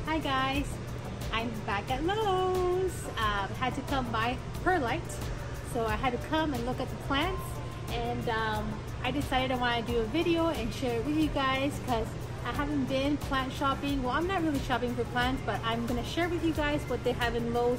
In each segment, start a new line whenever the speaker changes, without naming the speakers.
Hi guys, I'm back at Lowe's. Had to come by Perlite, so I had to come and look at the plants, and I decided I want to do a video and share it with you guys because I haven't been plant shopping. Well, I'm not really shopping for plants, but I'm going to share with you guys what they have in Lowe's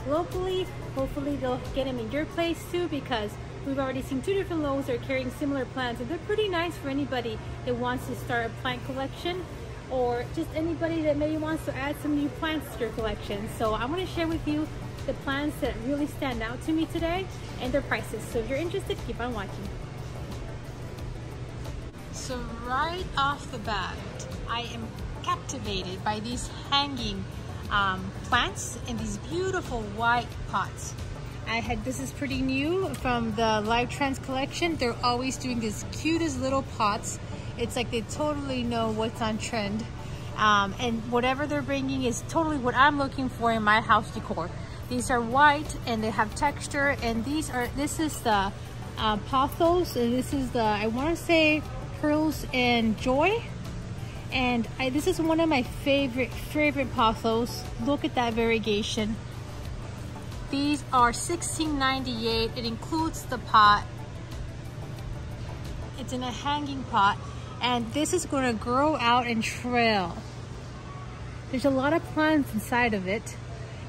locally. Hopefully they'll get them in your place too, because we've already seen 2 different Lowe's that are carrying similar plants, and they're pretty nice for anybody that wants to start a plant collection, or just anybody that maybe wants to add some new plants to your collection. So I want to share with you the plants that really stand out to me today and their prices. So if you're interested, keep on watching. So right off the bat, I am captivated by these hanging plants in these beautiful white pots. This is pretty new from the Live Trends collection. They're always doing these cutest little pots. It's like they totally know what's on trend, and whatever they're bringing is totally what I'm looking for in my house decor. These are white and they have texture, and this is the pothos, and this is the, I want to say, Pearls and Joy, and this is one of my favorite pothos. Look at that variegation. These are $16.98. It includes the pot. It's in a hanging pot, and this is going to grow out and trail. There's a lot of plants inside of it,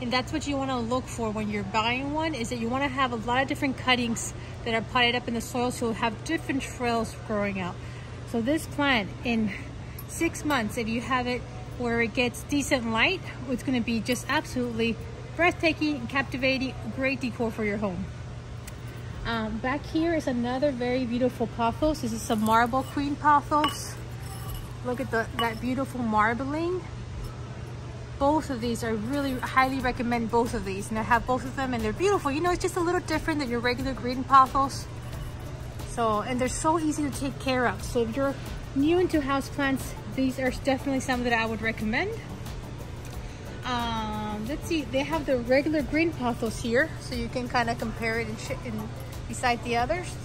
and that's what you want to look for when you're buying one, is that you want to have a lot of different cuttings that are potted up in the soil, so you'll have different trails growing out. So this plant, in 6 months, if you have it where it gets decent light, it's going to be just absolutely breathtaking, captivating, great decor for your home. Back here is another very beautiful pothos. This is some marble queen pothos. Look at that beautiful marbling. Both of these, I really highly recommend both of these, and I have both of them, and they're beautiful. You know, it's just a little different than your regular green pothos. So, and they're so easy to take care of. So if you're new into houseplants, these are definitely some that I would recommend. Let's see, they have the regular green pothos here, so you can kind of compare it and beside the others.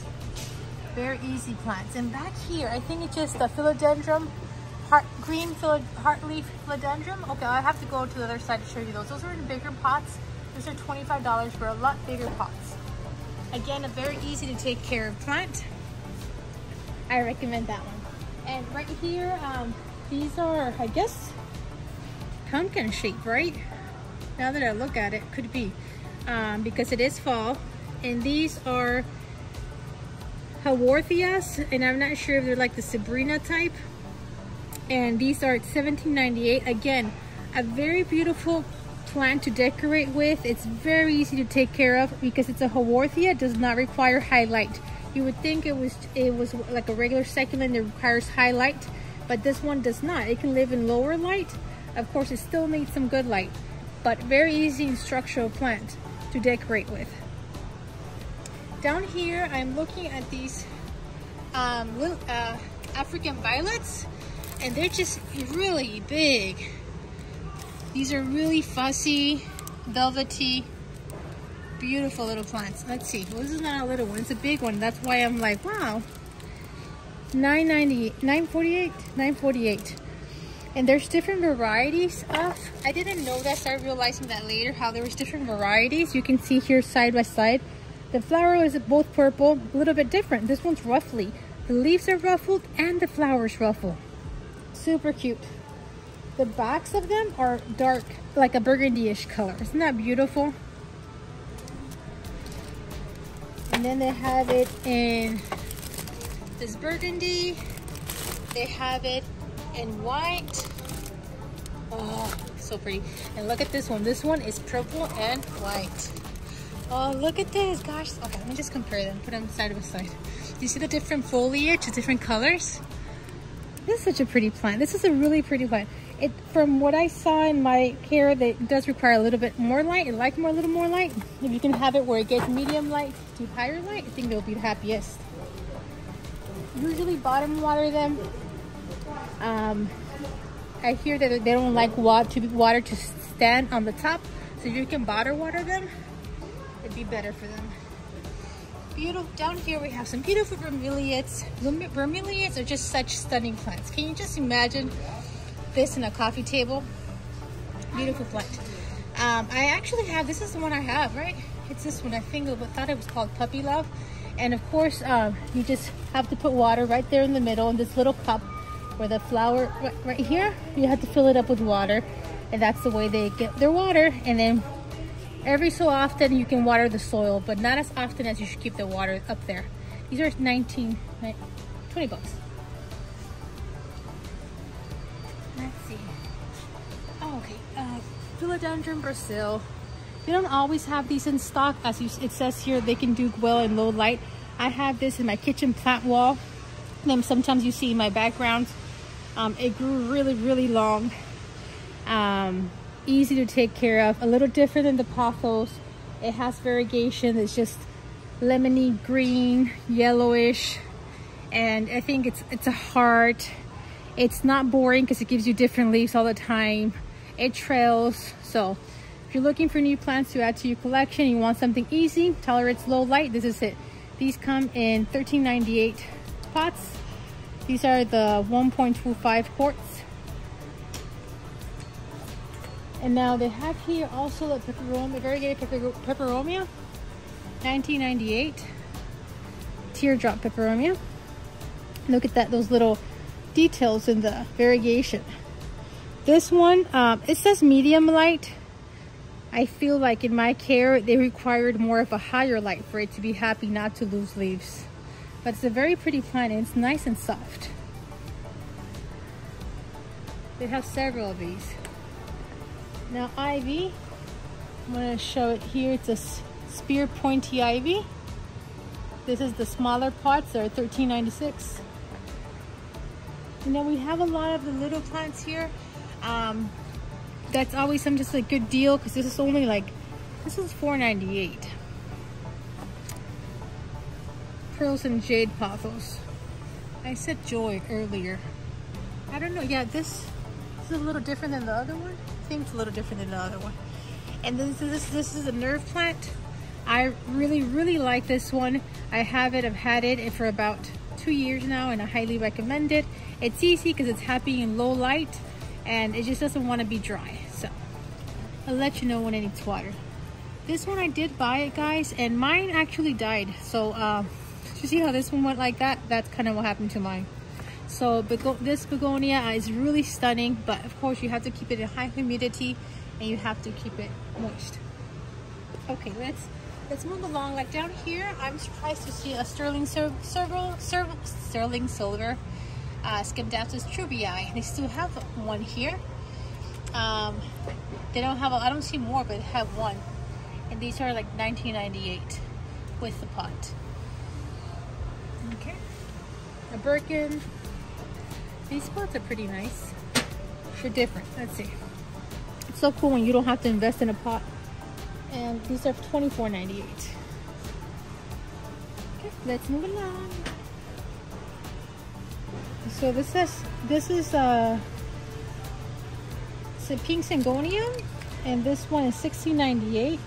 Very easy plants. And back here, I think it's just a philodendron, heartleaf philodendron. Okay, I have to go to the other side to show you those. Those are in bigger pots. Those are $25 for a lot bigger pots. Again, a very easy to take care of plant. I recommend that one. And right here, these are, I guess, pumpkin shaped, right? Now that I look at it, could be, because it is fall. And these are Haworthias, and I'm not sure if they're like the Sabrina type. And these are $17.98. Again, a very beautiful plant to decorate with. It's very easy to take care of because it's a Haworthia. It does not require highlight. You would think it was like a regular succulent that requires highlight, but this one does not. It can live in lower light. Of course, it still needs some good light, but very easy structural plant to decorate with. Down here, I'm looking at these little African violets, and they're just really big. These are really fussy, velvety, beautiful little plants. Let's see. Well, this is not a little one. It's a big one. That's why I'm like, wow. $9.48. And there's different varieties of, I didn't know that, started realizing that later, how there was different varieties. You can see here side by side. The flower is both purple, a little bit different. This one's ruffly. The leaves are ruffled and the flowers ruffle. Super cute. The backs of them are dark, like a burgundy-ish color. Isn't that beautiful? And then they have it in this burgundy. They have it in white. Oh, so pretty. And look at this one. This one is purple and white. Oh, look at this. Gosh. Okay, let me just compare them. Put them side by side. Do you see the different foliage, the different colors? This is such a pretty plant. This is a really pretty plant. From what I saw in my care, that it does require a little bit more light. I like a little more light. If you can have it where it gets medium light to higher light, I think they'll be the happiest. Usually bottom water them. I hear that they don't like water to stand on the top, so you can bottom water them. It'd be better for them. Beautiful. Down here we have some beautiful bromeliads. Bromeliads are just such stunning plants. Can you just imagine this in a coffee table? Beautiful plant. I actually have, this is the one I have, right? It's this one. I think I thought it was called Puppy Love. And of course, you just have to put water right there in the middle in this little cup where the flower, right here, you have to fill it up with water. And that's the way they get their water. And then every so often you can water the soil, but not as often as you should keep the water up there. These are 20 bucks. Let's see. Oh, okay. Philodendron Brazil. They don't always have these in stock. As it says here, they can do well in low light. I have this in my kitchen plant wall. Then sometimes you see in my background. It grew really, really long. Easy to take care of. A little different than the pothos. It has variegation. It's just lemony green, yellowish, and I think it's a heart. It's not boring because it gives you different leaves all the time. It trails. So if you're looking for new plants to add to your collection, you want something easy, tolerates low light, this is it. These come in $13.98 pots. These are the 1.25 quarts. And now they have here also the peperomia, variegated peperomia, $19.98. Teardrop peperomia. Look at that, those little details in the variegation. This one, it says medium light. I feel like in my care, they required more of a higher light for it to be happy not to lose leaves. But it's a very pretty plant and it's nice and soft. They have several of these. Now ivy, I'm going to show it here. It's a spear pointy ivy. This is the smaller pots. They're $13.96. And then we have a lot of the little plants here. That's always just a good deal because this is only like, this is $4.98. Pearls and jade pothos. I said joy earlier. I don't know. Yeah, this is a little different than the other one. I think it's a little different than the other one. And this is a nerve plant. I really like this one. I have it. I've had it for about 2 years now, and I highly recommend it. It's easy because it's happy in low light, and it just doesn't want to be dry. So I'll let you know when it needs water. This one I did buy it, guys, and mine actually died. So you see how this one went like that? That's kind of what happened to mine. So this begonia is really stunning, but of course you have to keep it in high humidity and you have to keep it moist. Okay, let's move along. Like down here, I'm surprised to see a sterling silver Scindapsus trubii. They still have one here. They don't have I don't see more, but they have one. And these are like $19.98 with the pot. Okay. A Birkin. These pots are pretty nice. They're different. Let's see. It's so cool when you don't have to invest in a pot. And these are $24.98. Okay, let's move along. So this is a pink syngonium, and this one is $16.98.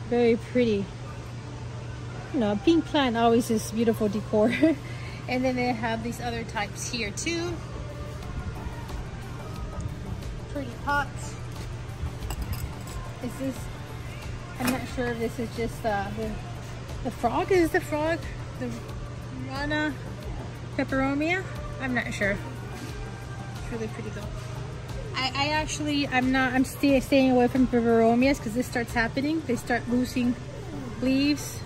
Very pretty. You know, a pink plant always is beautiful decor. And then they have these other types here too. Pretty pots. Is this? I'm not sure if this is just the frog. Is the frog the Rana peperomia? I'm not sure. It's really pretty though. I'm staying away from peperomias because this starts happening. They start losing leaves.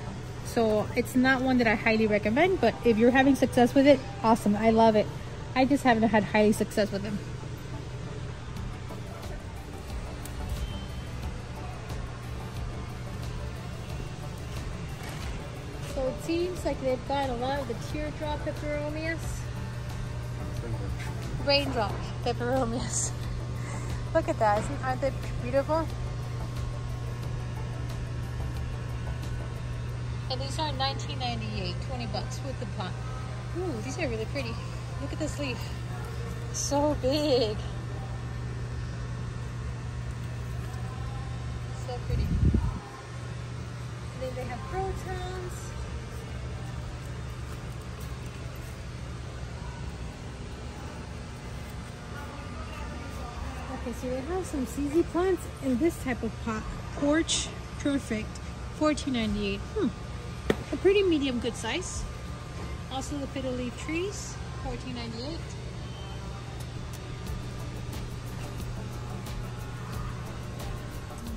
So it's not one that I highly recommend, but if you're having success with it, awesome. I love it. I just haven't had highly success with them. So it seems like they've got a lot of the teardrop peperomias. Raindrop peperomias. Look at that. Aren't they beautiful? And these are $19.98, 20 bucks with the pot. Ooh, these are really pretty. Look at this leaf. So big. So pretty. And then they have protons. Okay, so they have some CZ plants in this type of pot. Porch Perfect, $14.98. A pretty medium good size. Also the fiddle leaf trees, $14.98.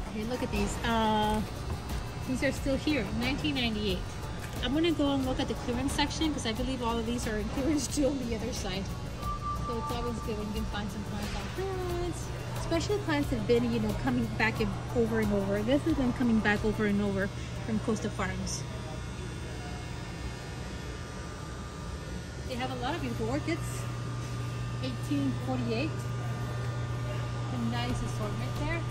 Okay, look at these. These are still here, $19.98. I'm gonna go and look at the clearance section because I believe all of these are in clearance too on the other side. So it's always good when you can find some plants on clearance. Especially plants that have been, you know, coming back over and over. This has been coming back over and over from Costa Farms. They have a lot of beautiful orchids. $18.48. A nice assortment there.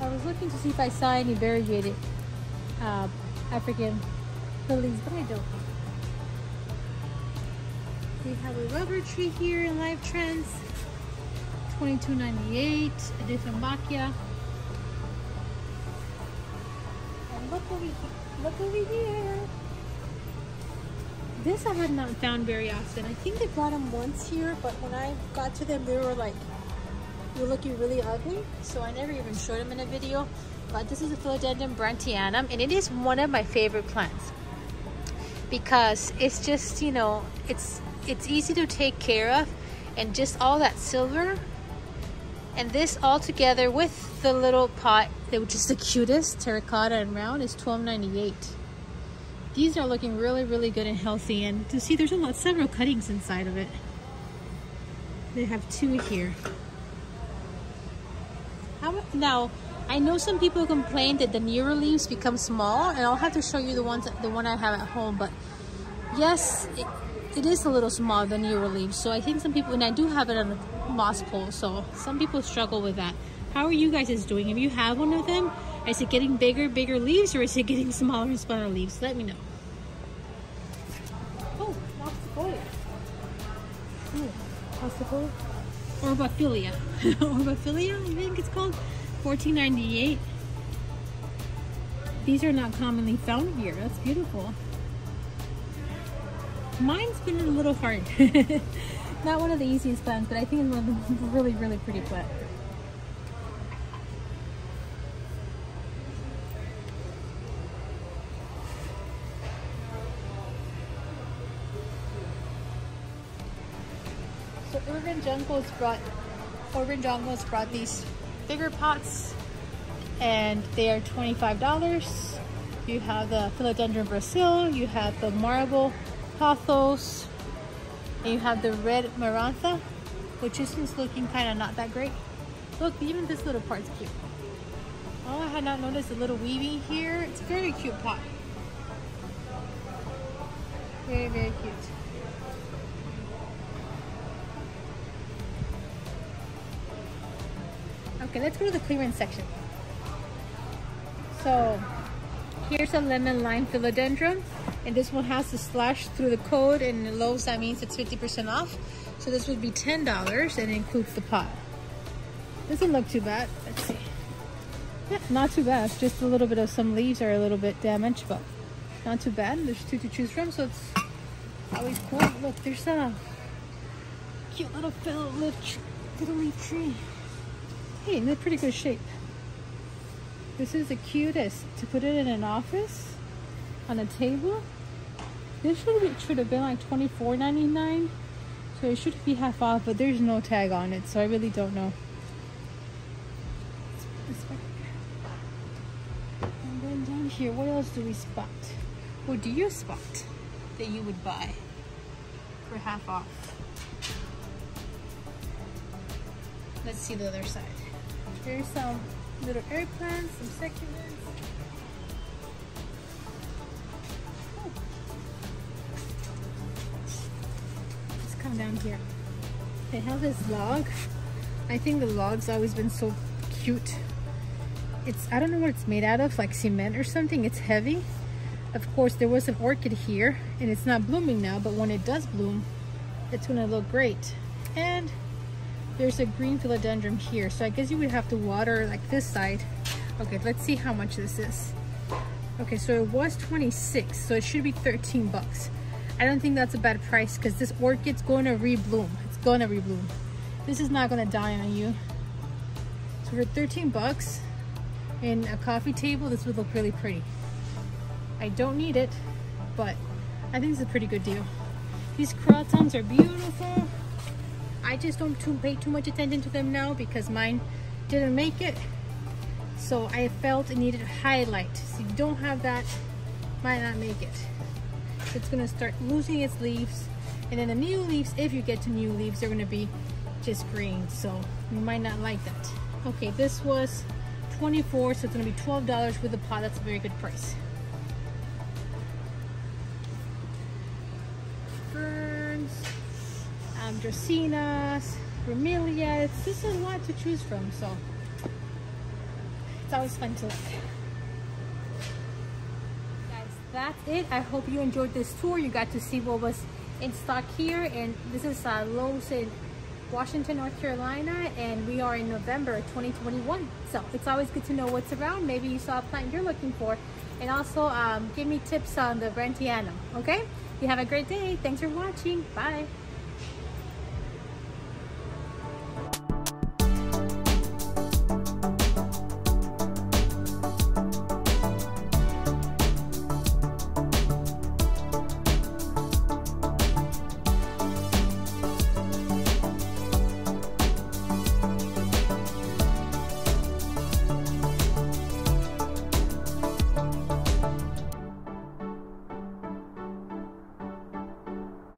I was looking to see if I saw any variegated African lilies, but I don't. We have a rubber tree here in Live Trends, $22.98. A different Dieffenbachia. And look over here. This I had not found very often. I think they brought them once here, but when I got to them, they were looking really ugly, so I never even showed them in a video. But this is a Philodendron Brandtianum, and it is one of my favorite plants because it's just, you know, it's easy to take care of, and just all that silver, and this all together with the little pot, which is the cutest, terracotta and round, is $12.98. These are looking really, really good and healthy, and to see there's several cuttings inside of it. They have 2 here. Now, I know some people complain that the nearer leaves become small, and I'll have to show you the one I have at home, but yes, it is a little small, the nearer leaves. So I think some people, and I do have it on a moss pole, so some people struggle with that. How are you guys doing? If you have one of them, is it getting bigger leaves, or is it getting smaller leaves? Let me know. Oh, Loxifolia. Oh, Loxifolia. Orbophilia. Orbophilia, I think it's called. $14.98. These are not commonly found here. That's beautiful. Mine's been a little hard. Not one of the easiest plants, but I think it's one of the really, really pretty plants. So Urban Jungles brought these bigger pots, and they are $25. You have the Philodendron Brazil, you have the marble pothos, and you have the red marantha, which is just looking kind of not that great. Look, even this little part's cute. Oh, I had not noticed the little weaving here. It's a very cute pot. Very, very cute. Okay, let's go to the clearance section. So here's a lemon lime philodendron, and this one has the slash through the code, and in Lowe's that means it's 50% off. So this would be $10, and it includes the pot. Doesn't look too bad. Let's see. Yeah, not too bad. Just a little bit of some leaves are a little bit damaged, but not too bad. There's 2 to choose from, so it's always cool. Look, there's a cute little fiddle leaf tree. Hey, in a pretty good shape. This is the cutest. To put it in an office, on a table. This should have been like $24.99. So it should be half off, but there's no tag on it, so I really don't know. And then down here, what else do we spot? What do you spot that you would buy for half off? Let's see the other side. Here's some little air plants, some succulents. Oh. Let's come down here. They have this log. I think the log's always been so cute. I don't know what it's made out of, like cement or something. It's heavy. Of course, there was an orchid here, and it's not blooming now, but when it does bloom, it's gonna look great. And there's a green philodendron here, so I guess you would have to water like this side. Okay, let's see how much this is. Okay, so it was 26, so it should be 13 bucks. I don't think that's a bad price because this orchid's going to rebloom. It's going to rebloom. This is not going to die on you. So for 13 bucks in a coffee table, this would look really pretty. I don't need it, but I think it's a pretty good deal. These crotons are beautiful. I just don't pay too much attention to them now because mine didn't make it. So I felt it needed highlight. So you don't have that, might not make it. It's gonna start losing its leaves. And then the new leaves, if you get to new leaves, they're gonna be just green. So you might not like that. Okay, this was 24, so it's gonna be $12 with the pot. That's a very good price. Ferns, dracaenas, bromeliads. This is a lot to choose from, so it's always fun to look. Guys, that's it. I hope you enjoyed this tour. You got to see what was in stock here, and this is Lowe's in Washington, North Carolina, and we are in November 2021. So it's always good to know what's around. Maybe you saw a plant you're looking for, and also give me tips on the Brentianum. Okay, you have a great day. Thanks for watching. Bye.